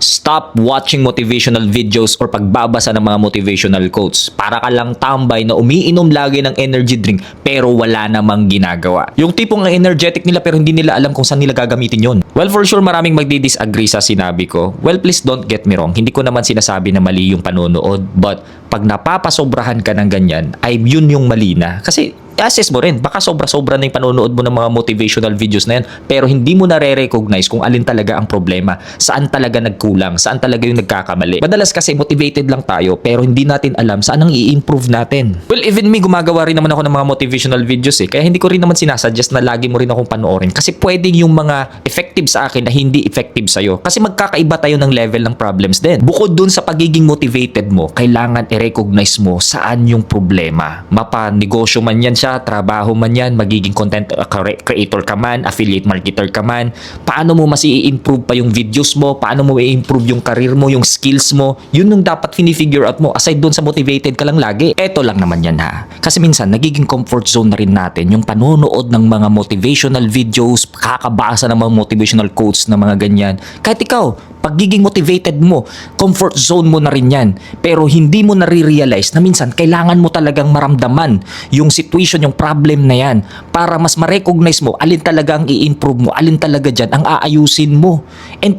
Stop watching motivational videos or pagbabasa ng mga motivational quotes. Para ka lang tambay na umiinom lagi ng energy drink pero wala namang ginagawa. Yung tipong ang energetic nila pero hindi nila alam kung saan nila gagamitin yon. Well, for sure maraming magdi-disagree sa sinabi ko. Well, please don't get me wrong. Hindi ko naman sinasabi na mali yung panonood. But pag napapasobrahan ka ng ganyan, ay yun yung mali na. Kasi assess mo rin, baka sobra-sobra na yung panonood mo ng mga motivational videos na yan, pero hindi mo nare-recognize kung alin talaga ang problema, saan talaga nagkulang, saan talaga yung nagkakamali. Madalas kasi motivated lang tayo, pero hindi natin alam saan ang i-improve natin. Well, even me, gumagawa rin naman ako ng mga motivational videos kaya hindi ko rin naman sinasuggest na lagi mo rin akong panoorin. Kasi pwedeng yung mga effective sa akin na hindi effective sa'yo. Kasi magkakaiba tayo ng level ng problems din. Bukod dun sa pagiging motivated mo, kailangan i-recognize mo saan yung problema. Mapa-negosyo man yan siya, trabaho man yan, magiging content creator ka man, affiliate marketer ka man, paano mo mas i-improve pa yung videos mo, paano mo i-improve yung career mo, yung skills mo, yun yung dapat fini-figure out mo aside dun sa motivated ka lang lagi. Eto lang naman yan ha. Kasi minsan, nagiging comfort zone na rin natin yung panonood ng mga motivational videos, kakabasa ng mga motivational quotes na mga ganyan. Kahit ikaw, pagiging motivated mo, comfort zone mo na rin yan. Pero hindi mo nare-realize na minsan kailangan mo talagang maramdaman yung situation, yung problem na yan para mas ma-recognize mo alin talaga ang i-improve mo, alin talaga dyan ang aayusin mo. And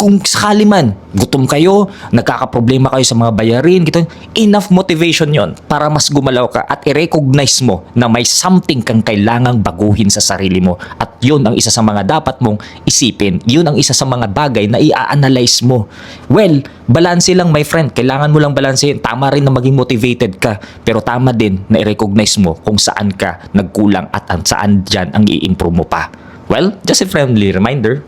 kung sakali man, gutom kayo, nagkakaproblema kayo sa mga bayarin, gito, enough motivation yon para mas gumalaw ka at i-recognize mo na may something kang kailangang baguhin sa sarili mo. At yun ang isa sa mga dapat mong isipin. Yun ang isa sa mga bagay na i-analyze mo. Well, balanse lang my friend. Kailangan mo lang balansehin. Tama rin na maging motivated ka. Pero tama din na i-recognize mo kung saan ka nagkulang at saan dyan ang i-improve mo pa. Well, just a friendly reminder.